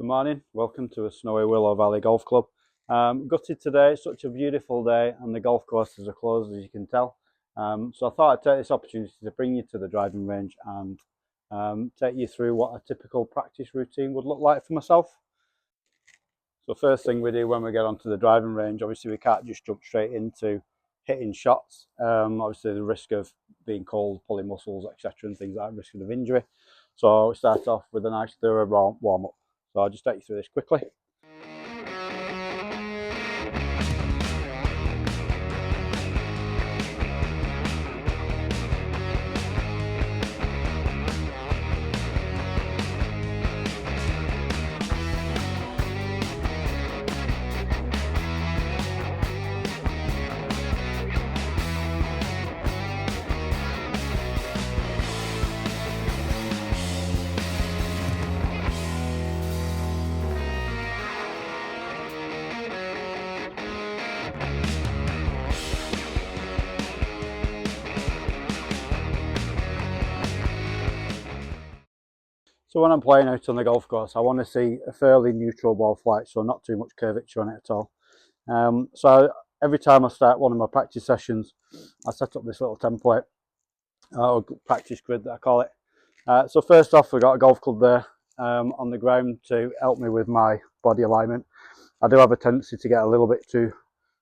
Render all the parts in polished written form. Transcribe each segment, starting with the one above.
Good morning, welcome to a snowy Willow Valley Golf Club. Gutted today, it's such a beautiful day and the golf courses are closed as you can tell. So I thought I'd take this opportunity to bring you to the driving range and take you through what a typical practice routine would look like for myself. So first thing we do when we get onto the driving range, obviously we can't just jump straight into hitting shots. Obviously the risk of being cold, pulling muscles, etc. and things like that, risk of injury. So we start off with a nice thorough warm-up. So I'll just take you through this quickly. So when I'm playing out on the golf course, I want to see a fairly neutral ball flight, so not too much curvature on it at all. So every time I start one of my practice sessions, I set up this little template, or practice grid that I call it. So first off, we've got a golf club there on the ground to help me with my body alignment. I do have a tendency to get a little bit too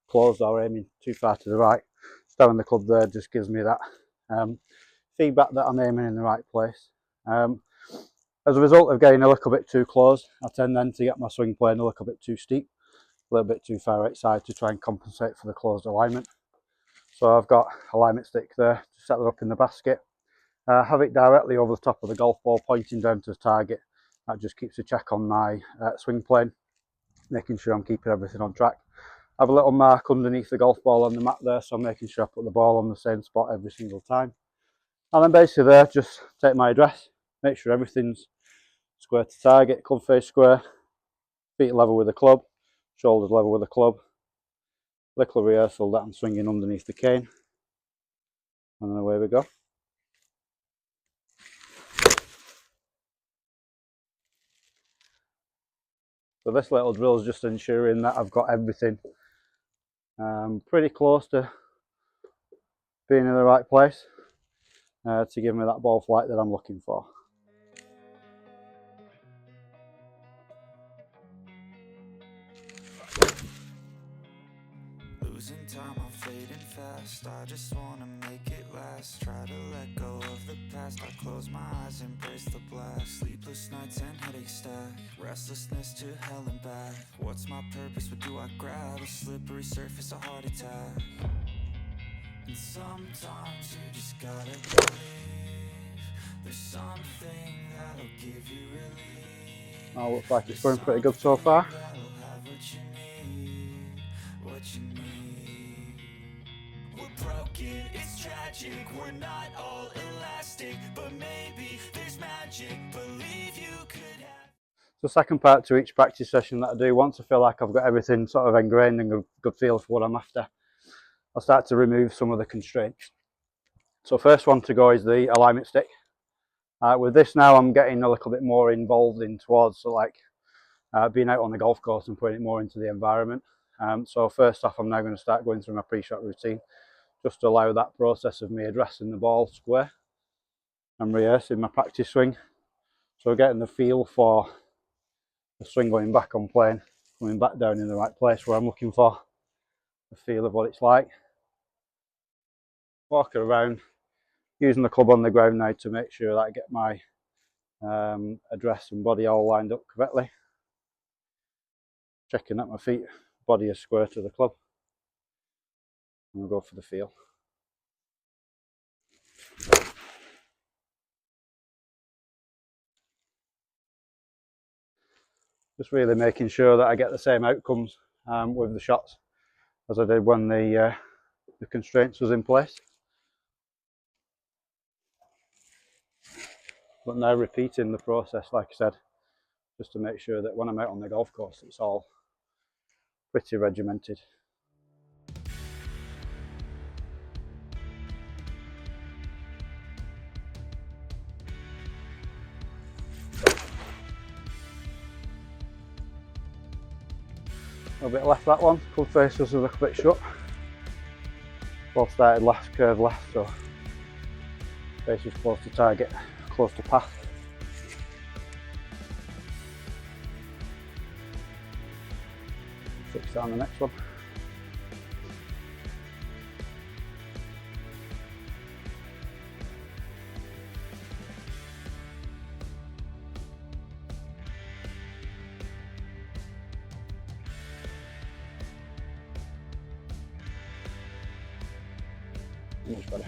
close or aiming too far to the right. Throwing the club there just gives me that feedback that I'm aiming in the right place. As a result of getting a little bit too close, I tend then to get my swing plane a little bit too steep, a little bit too far outside to try and compensate for the closed alignment. So I've got alignment stick there to set it up in the basket. Have it directly over the top of the golf ball pointing down to the target. That just keeps a check on my swing plane, making sure I'm keeping everything on track. I have a little mark underneath the golf ball on the mat there, so I'm making sure I put the ball on the same spot every single time. And then basically there, just take my address, make sure everything's square to target, club face square, feet level with the club, shoulders level with the club, little rehearsal that I'm swinging underneath the cane, and then away we go. So this little drill is just ensuring that I've got everything pretty close to being in the right place to give me that ball flight that I'm looking for. Losing time, I'm fading fast. I just wanna make it last. Try to let go of the past. I close my eyes, embrace the blast. Sleepless nights and headaches stack. Restlessness to hell and back. What's my purpose? What do I grab? A slippery surface, a heart attack. And sometimes you just gotta believe there's something that'll give you relief. Oh, looks like it's going pretty good so far. What you need. We're broken, it's tragic. We're not all elastic, but maybe there's magic. Believe you could have. So second part to each practice session that I do, once I feel like I've got everything sort of ingrained and a good feel for what I'm after, I'll start to remove some of the constraints. So first one to go is the alignment stick. With this now, I'm getting a little bit more involved in towards being out on the golf course and putting it more into the environment. So first off, I'm now going to start going through my pre-shot routine, just to allow that process of me addressing the ball square and rehearsing my practice swing. So getting the feel for the swing going back on plane, coming back down in the right place where I'm looking for, the feel of what it's like. Walking around, using the club on the ground now to make sure that I get my address and body all lined up correctly. Checking that my feet, body is square to the club. And we'll go for the feel. Just really making sure that I get the same outcomes with the shots as I did when the constraints was in place. But now repeating the process, like I said, just to make sure that when I'm out on the golf course, it's all pretty regimented. A little bit left that one, club face was a little bit shut. Ball started left, curve left, so face was close to target, close to path. Fix that on the next one. Much better.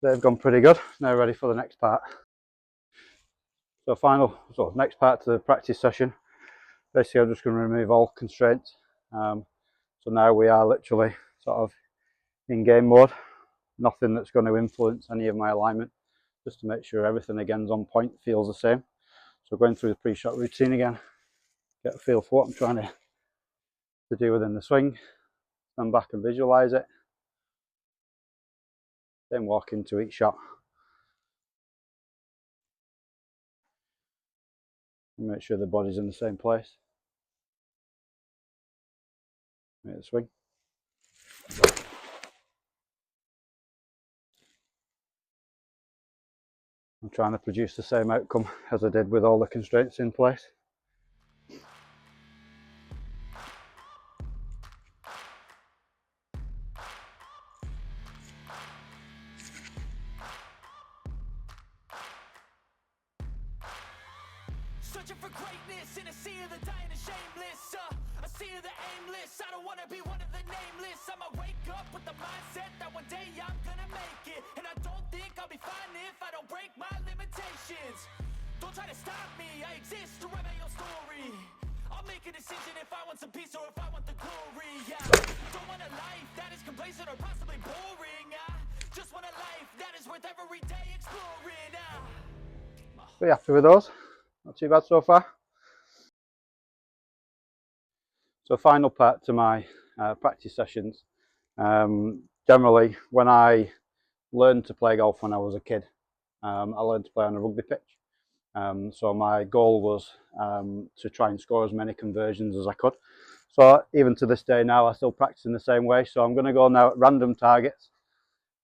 They've gone pretty good. Now ready for the next part. So next part to the practice session. Basically, I'm just going to remove all constraints. So now we are literally sort of in game mode. Nothing that's going to influence any of my alignment, just to make sure everything again's on point, feels the same. So going through the pre-shot routine again, get a feel for what I'm trying to do within the swing, stand back and visualize it, then walk into each shot. And make sure the body's in the same place. Make the swing. I'm trying to produce the same outcome as I did with all the constraints in place. Searching for greatness in a sea of the dying and shameless, a sea of the aimless. I don't wanna be one of the nameless. I'ma wake up with the mindset that one day I'm gonna make it, and I don't think I'll be fine if I don't break my limitations. Don't try to stop me, I exist to write my own story. I'll make a decision if I want some peace or if I want the glory. Yeah, don't want a life that is complacent or possibly boring. I just want a life that is worth every day exploring. Pretty happy with those. Not too bad so far. So final part to my practice sessions. Generally, when I learned to play golf when I was a kid, I learned to play on a rugby pitch. So my goal was to try and score as many conversions as I could. So even to this day now, I still practice in the same way. So I'm going to go now at random targets.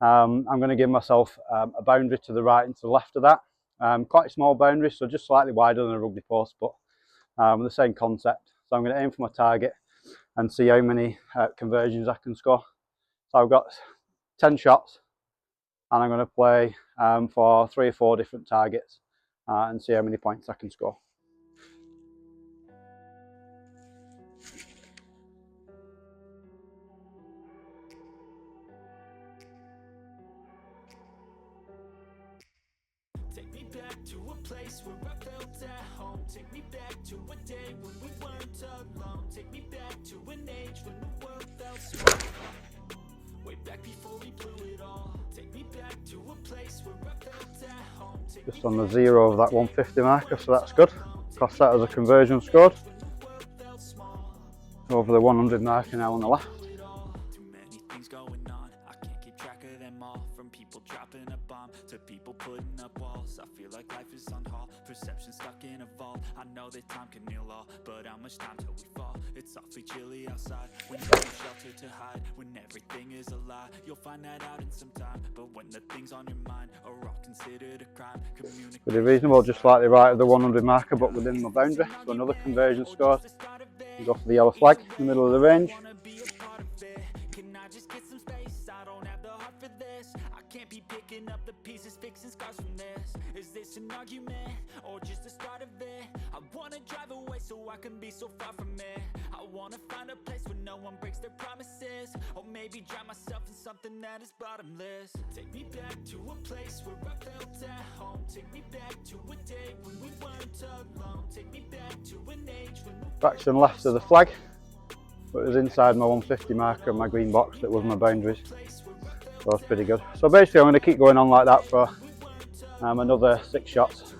I'm going to give myself a boundary to the right and to the left of that. Quite a small boundary, so just slightly wider than a rugby post, but the same concept. So I'm going to aim for my target and see how many conversions I can score. So I've got 10 shots and I'm going to play for 3 or 4 different targets and see how many points I can score. Take me back to a place where I felt at home. Take me back to a day when we weren't alone. Take me back to an age when the world felt small. Way back before we blew it all. Take me back to a place where I felt at home. Just on the 0 of that 150 marker, so that's good. Cross that as a conversion scored. Over the 100 marker now on the left. Too many things going on, I can't keep track of them all. From people dropping a bomb to people putting up walls. I feel like life is on hold, perception stuck in a vault. I know that time can heal all, but how much time till we fall? It's awfully chilly outside, when there's no shelter to hide. When everything is a lie, you'll find that out in some time. But when the things on your mind are all considered a crime, Pretty reasonable, just slightly right of the 100 marker, but within my boundary. So another conversion scored. We go for the yellow flag in the middle of the range. Can I just get some space? I don't have the heart for this. I can't be picking up the pieces, fixing scars from this. Is this an argument or just the start of it? I wanna drive away so I can be so far from it. I wanna find a place where no one breaks their promises, or maybe drown myself in something that is bottomless. Take me back to a place where I felt at home. Fraction left of the flag, but it was inside my 150 marker and my green box that was my boundaries, so that's pretty good. So basically I'm going to keep going on like that for another 6 shots.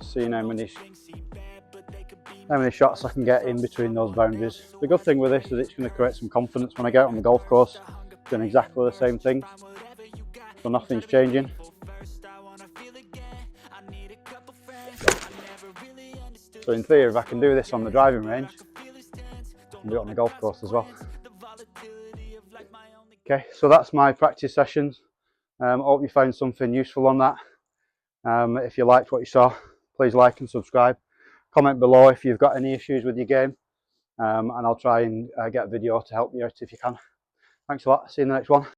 See how many shots I can get in between those boundaries. The good thing with this is it's going to create some confidence when I get out on the golf course, doing exactly the same thing, so nothing's changing. So in theory, if I can do this on the driving range, I can do it on the golf course as well. Okay, so that's my practice sessions. I hope you found something useful on that. If you liked what you saw, please like and subscribe. Comment below if you've got any issues with your game, and I'll try and get a video to help you out if you can. Thanks a lot, see you in the next one.